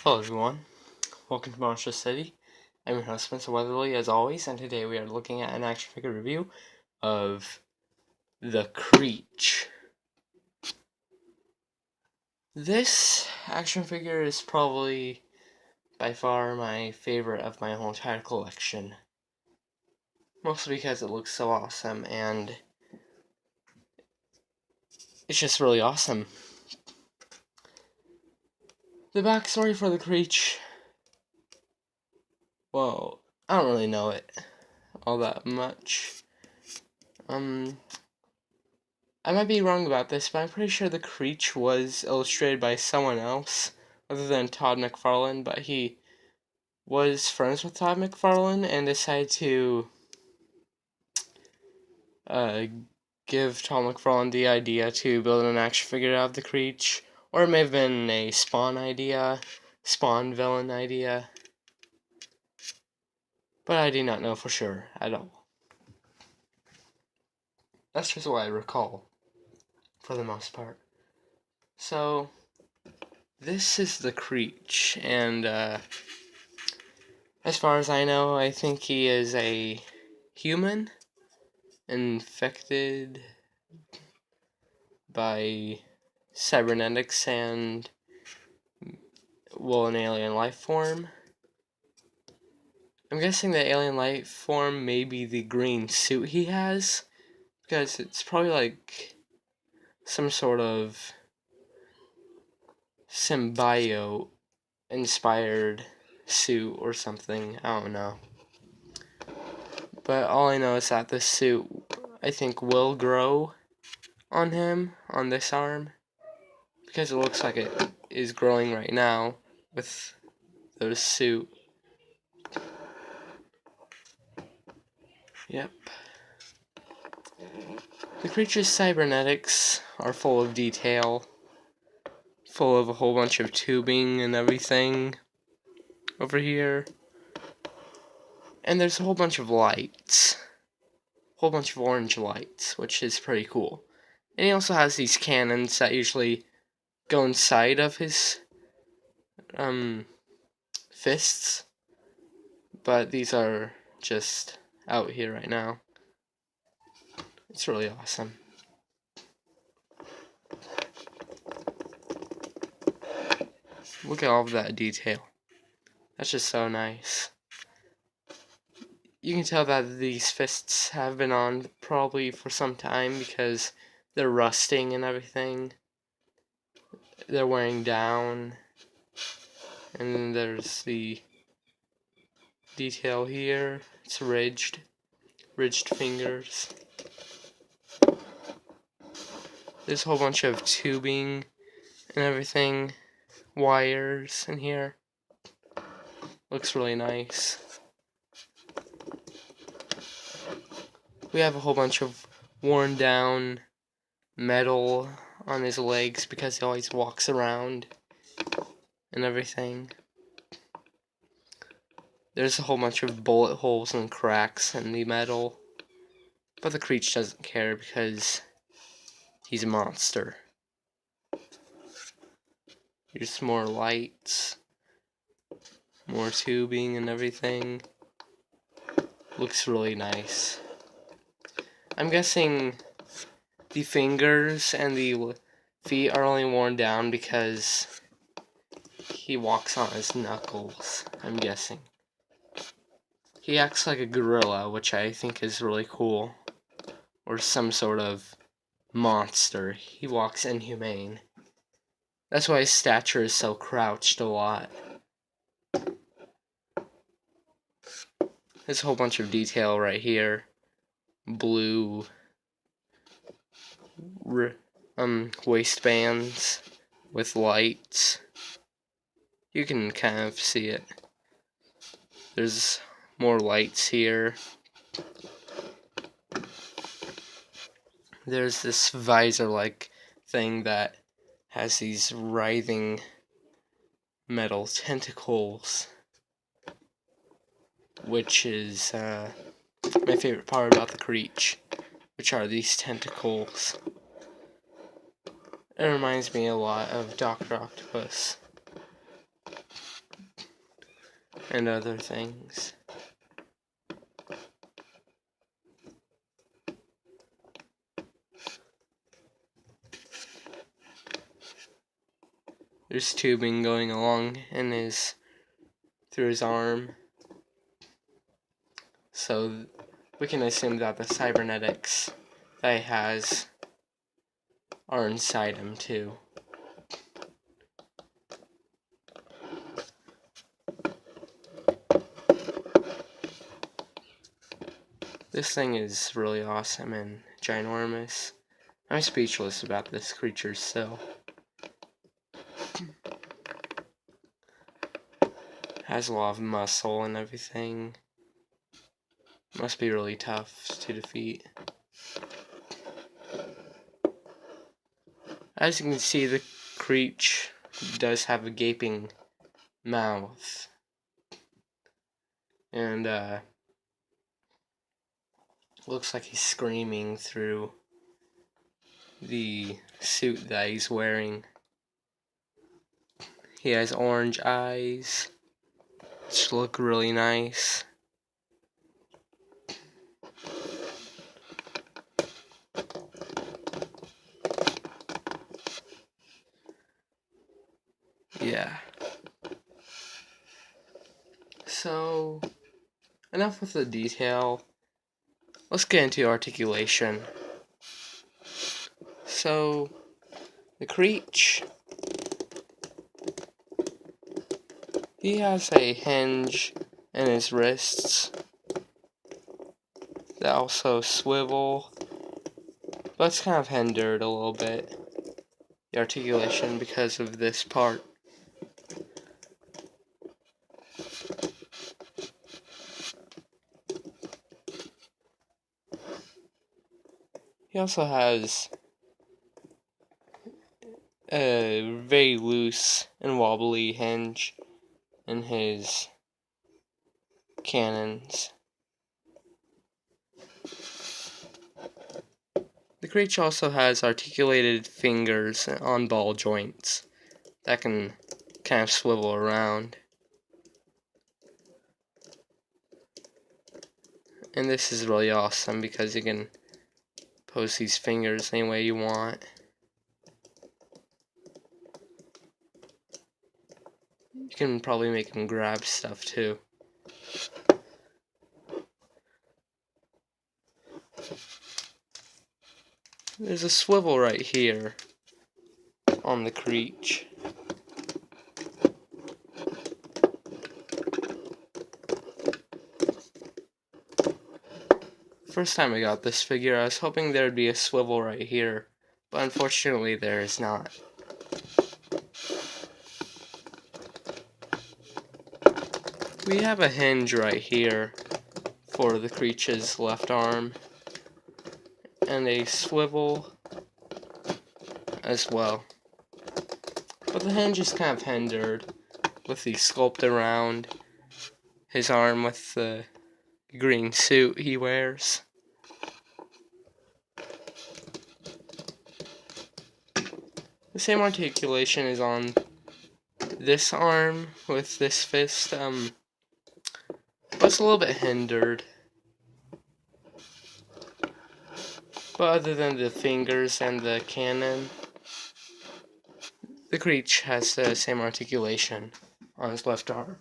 Hello everyone, welcome to Monster City. I'm your host Spencer Weatherly as always, and today we are looking at an action figure review of the Creech. This action figure is probably by far my favorite of my whole entire collection. Mostly because it looks so awesome and it's just really awesome. The backstory for the Creech, well, I don't really know it all that much. I might be wrong about this, but I'm pretty sure the Creech was illustrated by someone else other than Todd McFarlane, but he was friends with Todd McFarlane and decided to uh, give Todd McFarlane the idea to build an action figure out of the Creech, or it may have been a Spawn idea, Spawn villain idea, but I do not know for sure at all. That's just what I recall, for the most part. So, this is the Creech, and as far as I know, I think he is a human infected by cybernetics and, well, an alien life form. I'm guessing the alien life form may be the green suit he has, because it's probably like some sort of symbiote inspired suit or something. I don't know. But all I know is that this suit, I think, will grow on him, on this arm, because it looks like it is growing right now with the suit. Yep. The creature's cybernetics are full of detail, full of a whole bunch of tubing and everything over here. And there's a whole bunch of lights. A whole bunch of orange lights, which is pretty cool. And he also has these cannons that usually go inside of his fists. But these are just out here right now. It's really awesome. Look at all of that detail. That's just so nice. You can tell that these fists have been on probably for some time because they're rusting and everything. They're wearing down. And then there's the detail here. It's ridged fingers. There's a whole bunch of tubing and everything, wires in here. Looks really nice. We have a whole bunch of worn down metal on his legs because he always walks around and everything. There's a whole bunch of bullet holes and cracks in the metal, but the Creech doesn't care because he's a monster. Here's more lights, more tubing and everything. Looks really nice. I'm guessing the fingers and the feet are only worn down because he walks on his knuckles, I'm guessing. He acts like a gorilla, which I think is really cool. Or some sort of monster. He walks inhumane. That's why his stature is so crouched a lot. There's a whole bunch of detail right here. Blue waistbands with lights. You can kind of see it. There's more lights here. There's this visor-like thing that has these writhing metal tentacles, which is my favorite part about the Creech, which are these tentacles. It reminds me a lot of Dr. Octopus. and other things. There's tubing going along through his arm. So we can assume that the cybernetics that he has are inside him too. This thing is really awesome and ginormous. I'm speechless about this creature still. Has a lot of muscle and everything. Must be really tough to defeat. As you can see, the Creech does have a gaping mouth. And looks like he's screaming through the suit that he's wearing. He has orange eyes, which look really nice. Yeah. So, enough with the detail. Let's get into articulation. So, the Creech, he has a hinge in his wrists that also swivel, but it's kind of hindered a little bit, the articulation, because of this part. He also has a very loose and wobbly hinge in his cannons. The Creech also has articulated fingers on ball joints that can kind of swivel around. And this is really awesome because you can pose these fingers any way you want. You can probably make them grab stuff too. There's a swivel right here on the Creech. First time I got this figure, I was hoping there would be a swivel right here, but unfortunately there is not. We have a hinge right here for the Creech's left arm, and a swivel as well. But the hinge is kind of hindered with the sculpt around his arm with the green suit he wears. The same articulation is on this arm with this fist, but it's a little bit hindered. But other than the fingers and the cannon, the Creech has the same articulation on his left arm.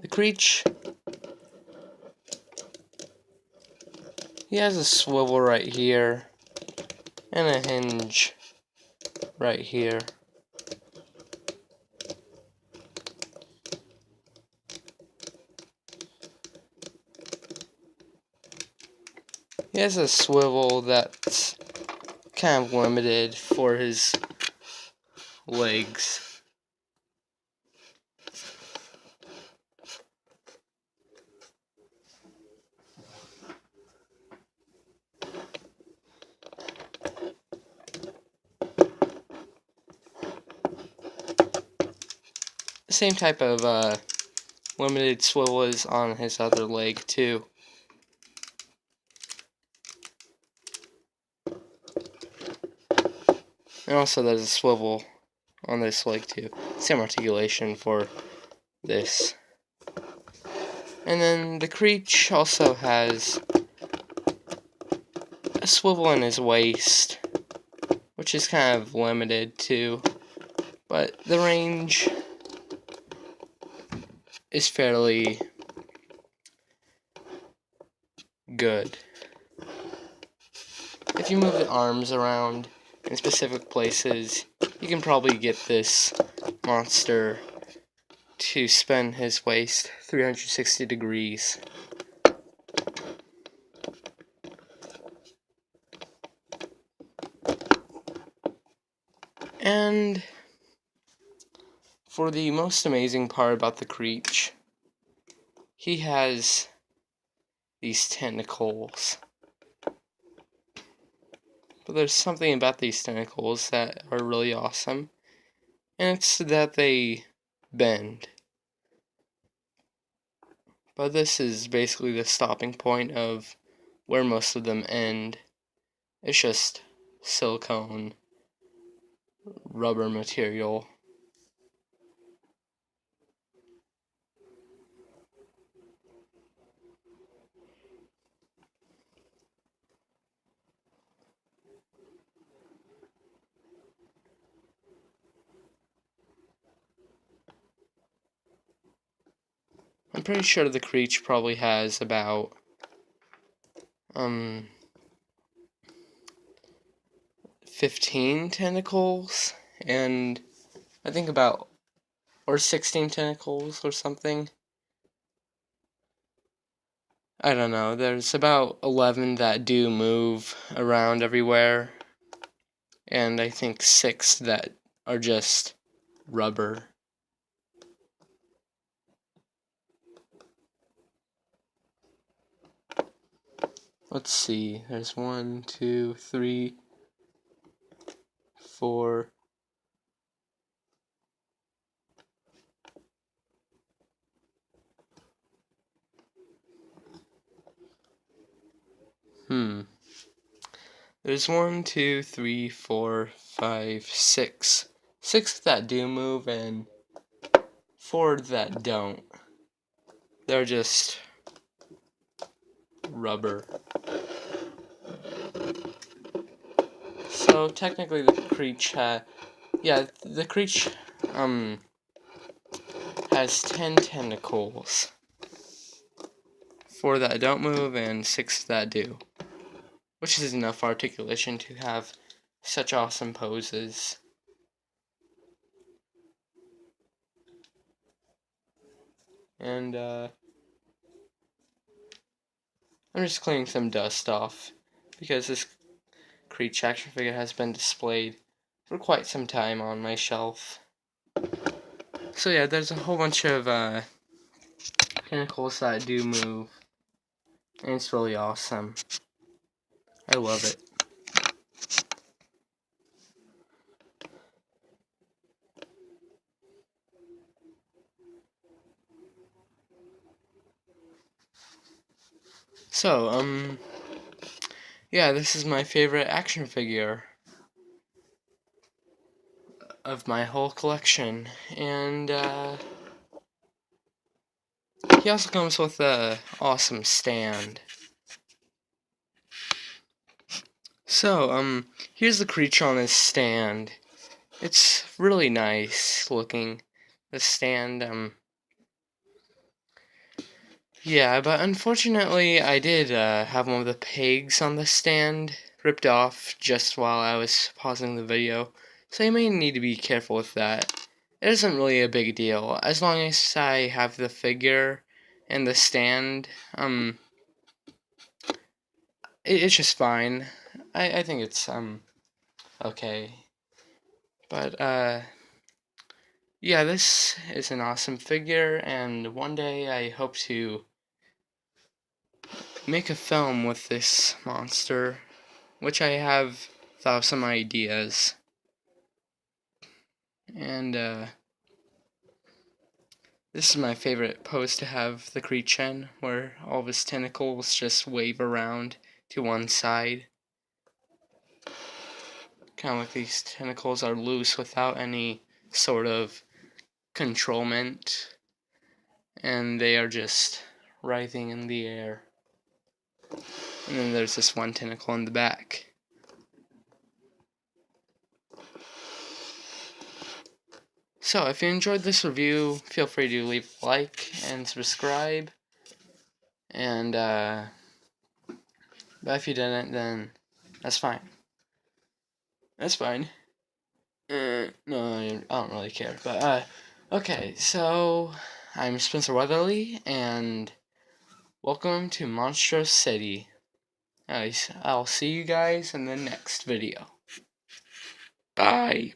The Creech, he has a swivel right here and a hinge right here. He has a swivel that's kind of limited for his legs. The same type of limited swivel is on his other leg too. And also there's a swivel on this leg too. Same articulation for this. And then the Creech also has a swivel in his waist, which is kind of limited too, but the range is fairly good. If you move the arms around in specific places, you can probably get this monster to spin his waist 360 degrees. And for the most amazing part about the Creech, he has these tentacles. But there's something about these tentacles that are really awesome, and it's that they bend. But this is basically the stopping point of where most of them end. It's just silicone rubber material. I'm pretty sure the Creech probably has about 15 tentacles, and I think about, or 16 tentacles or something. I don't know, there's about 11 that do move around everywhere, and I think 6 that are just rubber. Let's see, there's 1, 2, 3, 4. There's 1, 2, 3, 4, 5, 6. 6 that do move and 4 that don't. They're just rubber. So technically the Creech the Creech has 10 tentacles. 4 that don't move and 6 that do, which is enough articulation to have such awesome poses. And I'm just cleaning some dust off because this Creech action figure has been displayed for quite some time on my shelf. So yeah, there's a whole bunch of tentacles that do move, and it's really awesome. I love it. So, yeah, this is my favorite action figure of my whole collection, and he also comes with a awesome stand. So, here's the Creech on his stand. It's really nice looking. The stand, yeah, but unfortunately I did have one of the pegs on the stand ripped off just while I was pausing the video, so you may need to be careful with that. It isn't really a big deal, as long as I have the figure and the stand, it's just fine. I think it's, okay. But, yeah, this is an awesome figure, and one day I hope to make a film with this monster, which I have thought of some ideas. And this is my favorite pose to have the Creech in, where all of his tentacles just wave around to one side. kind of like these tentacles are loose without any sort of controlment, and they are just writhing in the air. And then there's this one tentacle in the back. So if you enjoyed this review, feel free to leave a like and subscribe. And but if you didn't, then that's fine. That's fine. No, I don't really care. But okay, so I'm Spencer Weatherly, and welcome to MONSTRO City. I'll see you guys in the next video. Bye.